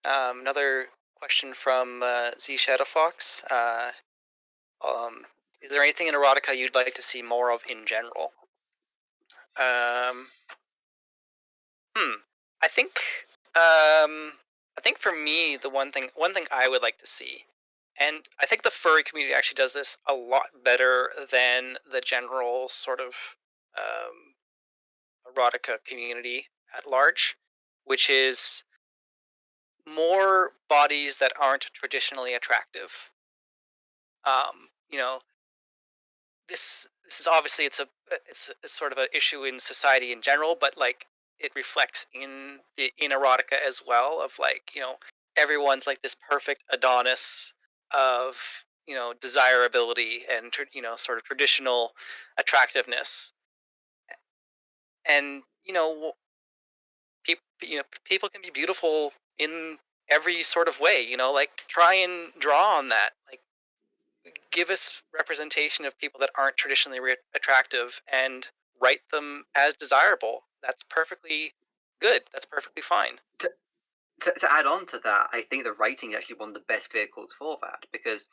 Speaker 2: Another question from Z Shadowfox. Um, is there anything in erotica you'd like to see more of in general? Um, hmm. I think. I think for me, the one thing I would like to see, and I think the furry community actually does this a lot better than the general sort of um, erotica community at large, which is more bodies that aren't traditionally attractive. You know, this is obviously it's sort of an issue in society in general, but like it reflects in erotica as well. Of like everyone's like this perfect Adonis of desirability and sort of traditional attractiveness, and people can be beautiful in every sort of way. Like try and draw on that. Like give us representation of people that aren't traditionally attractive and write them as desirable. That's perfectly good. That's perfectly fine.
Speaker 1: To, to add on to that, I think the writing is actually one of the best vehicles for that, because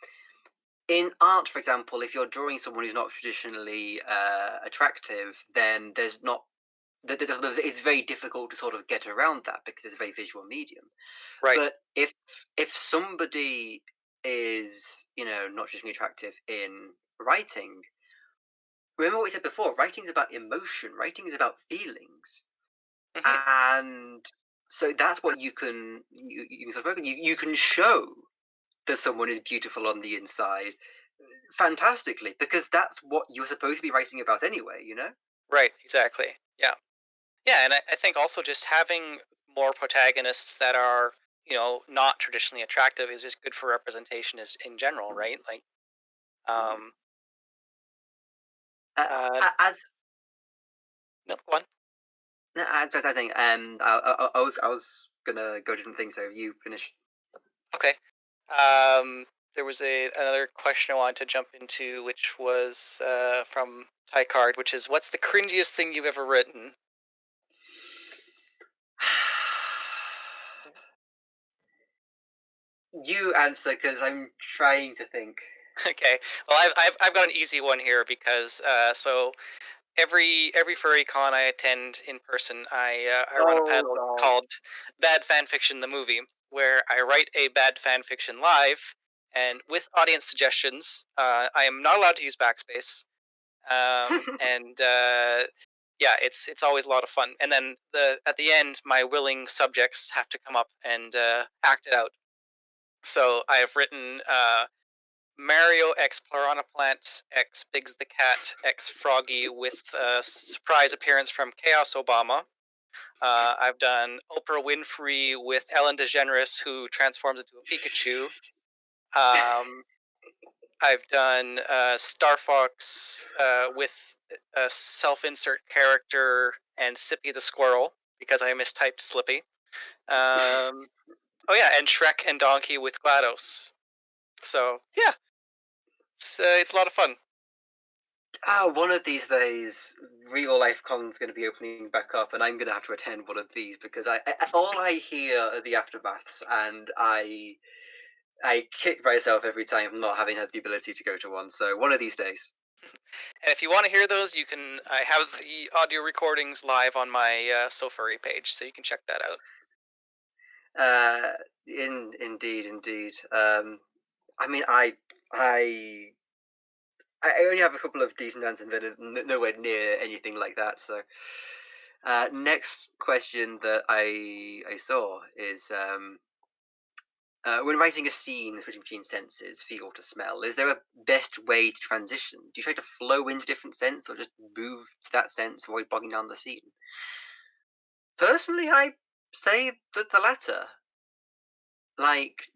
Speaker 1: in art, for example, if you're drawing someone who's not traditionally attractive, then there's not. It's very difficult to sort of get around that because it's a very visual medium.
Speaker 2: Right.
Speaker 1: But if somebody is not traditionally attractive in writing, remember what we said before. Writing is about emotion. Writing is about feelings,
Speaker 2: Hmm.
Speaker 1: and so that's what you can sort of you can show that someone is beautiful on the inside fantastically, because that's what you're supposed to be writing about anyway.
Speaker 2: Right. Exactly. Yeah. Yeah. And I think also just having more protagonists that are not traditionally attractive is just good for representation is in general, right? Like
Speaker 1: Mm.
Speaker 2: um
Speaker 1: Uh,
Speaker 2: uh
Speaker 1: as
Speaker 2: no one.
Speaker 1: no, as I think, I was gonna go to different things, so you finish.
Speaker 2: Okay. There was another question I wanted to jump into, which was from Ty Card, which is, "What's the cringiest thing you've ever written?"
Speaker 1: You answer, because I'm trying to think.
Speaker 2: Okay, well, I've got an easy one here because so every furry con I attend in person, I run a
Speaker 1: Oh
Speaker 2: panel
Speaker 1: God.
Speaker 2: called Bad Fan Fiction the Movie, where I write a bad fan fiction live, and with audience suggestions, I am not allowed to use backspace. And yeah, it's always a lot of fun. And then at the end, my willing subjects have to come up and act it out. So I have written Mario X Piranha Plant X Biggs the Cat X Froggy with a surprise appearance from Chaos Obama. I've done Oprah Winfrey with Ellen DeGeneres, who transforms into a Pikachu. Um, I've done Star Fox with a self-insert character and Sippy the squirrel because I mistyped Slippy. Um, oh yeah, and Shrek and Donkey with GLaDOS. So yeah, it's a lot of fun.
Speaker 1: One of these days, real life con's going to be opening back up, and I'm going to have to attend one of these because all I hear are the aftermaths, and I kick myself every time not having had the ability to go to one. So one of these days.
Speaker 2: And if you want to hear those, I have the audio recordings live on my Furry page, so you can check that out.
Speaker 1: Uh, indeed. I mean, I I only have a couple of decent answers, and then nowhere near anything like that. So, next question that I saw is when writing a scene switching between senses, feel to smell, is there a best way to transition? Do you try to flow into different sense, or just move to that sense, avoid bogging down the scene? Personally, I say that the latter. Like,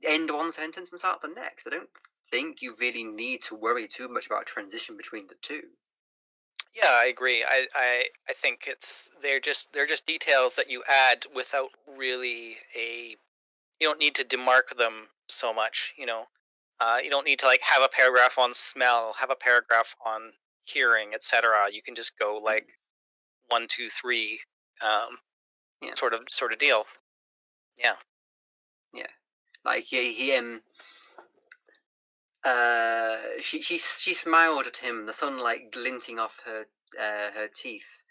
Speaker 1: end one sentence and start the next. I don't think you really need to worry too much about a transition between the two.
Speaker 2: Yeah, I agree. I think they're just details that you add without really a you don't need to demark them so much. You don't need to like have a paragraph on smell, have a paragraph on hearing, etc. You can just go like
Speaker 1: Mm,
Speaker 2: 1, 2, 3, um,
Speaker 1: yeah,
Speaker 2: sort of deal. Yeah.
Speaker 1: yeah. Like she smiled at him, the sunlight glinting off her teeth.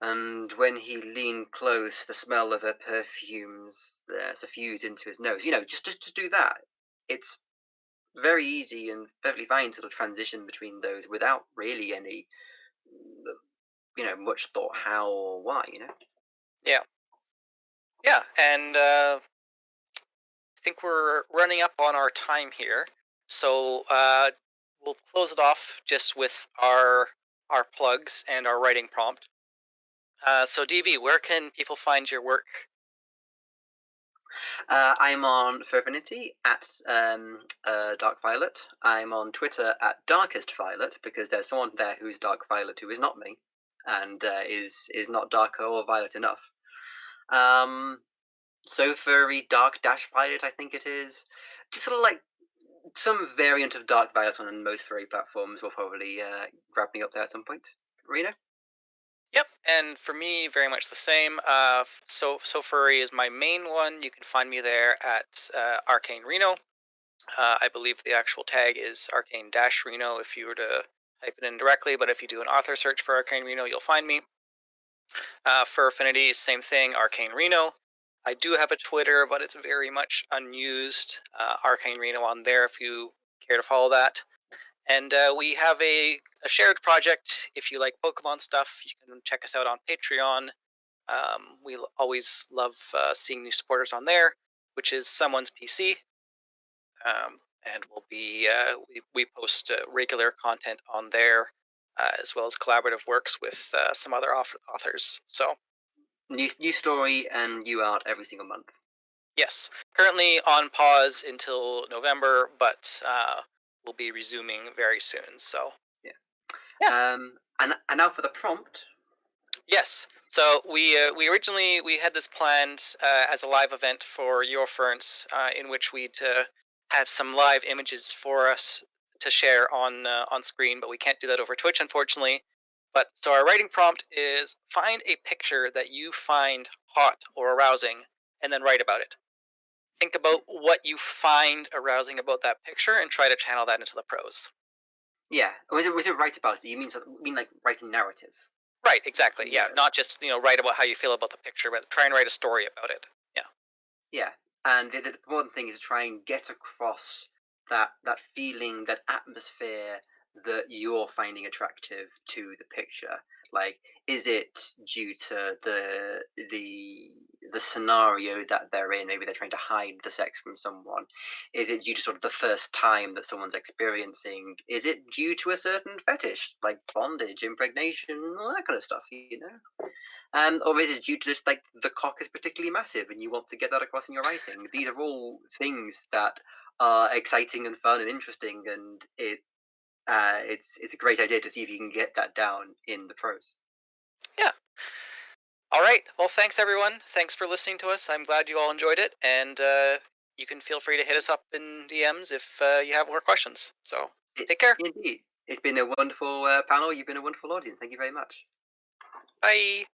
Speaker 1: And when he leaned close, the smell of her perfumes suffused into his nose. Just do that. It's very easy and perfectly fine to sort of transition between those without really any, much thought how or why.
Speaker 2: Yeah. Yeah. And I think we're running up on our time here, so we'll close it off just with our plugs and our writing prompt. So DV, where can people find your work?
Speaker 1: I'm on Furfinity at Dark Violet. I'm on Twitter at Darkest Violet because there's someone there who's Dark Violet who is not me, and is not darker or violet enough. Um, so Furry Dark Dash Violet, I think it is. Just sort of like some variant of Dark Violet on most furry platforms will probably grab me up there at some point. Reno?
Speaker 2: Yep, and for me, very much the same. So Furry is my main one. You can find me there at Arcane Reno. I believe the actual tag is Arcane Dash Reno if you were to type it in directly, but if you do an author search for Arcane Reno, you'll find me. For Affinity, same thing, Arcane Reno. I do have a Twitter, but it's very much unused. Arcane Reno on there if you care to follow that. And we have a shared project. If you like Pokemon stuff, you can check us out on Patreon. We always love seeing new supporters on there, which is Someone's PC. And we post regular content on there, as well as collaborative works with some other authors. So
Speaker 1: New story and new art every single month.
Speaker 2: yes, currently on pause until November, but we'll be resuming very soon. So
Speaker 1: Yeah.
Speaker 2: yeah,
Speaker 1: And now for the prompt.
Speaker 2: yes. So we originally we had this planned as a live event for Your Ferns, in which we'd have some live images for us to share on screen, but we can't do that over Twitch, unfortunately. But so our writing prompt is find a picture that you find hot or arousing, and then write about it. Think about what you find arousing about that picture, and try to channel that into the prose.
Speaker 1: Yeah. Was it write about it? You mean like write a narrative?
Speaker 2: Right, exactly. Yeah,
Speaker 1: Yeah.
Speaker 2: not just write about how you feel about the picture, but try and write a story about it. Yeah.
Speaker 1: Yeah, and the important thing is try and get across that feeling, that atmosphere that you're finding attractive to the picture. Like, is it due to the scenario that they're in? Maybe they're trying to hide the sex from someone. Is it due to sort of the first time that someone's experiencing? Is it due to a certain fetish, like bondage, impregnation, all that kind of stuff? Or is it due to just like the cock is particularly massive and you want to get that across in your writing? These are all things that are exciting and fun and interesting, and it's a great idea to see if you can get that down in the prose.
Speaker 2: Yeah. All right. Well, thanks everyone. Thanks for listening to us. I'm glad you all enjoyed it, and you can feel free to hit us up in DMs if you have more questions. So
Speaker 1: It,
Speaker 2: take care.
Speaker 1: indeed. It's been a wonderful panel. You've been a wonderful audience. Thank you very much.
Speaker 2: Bye.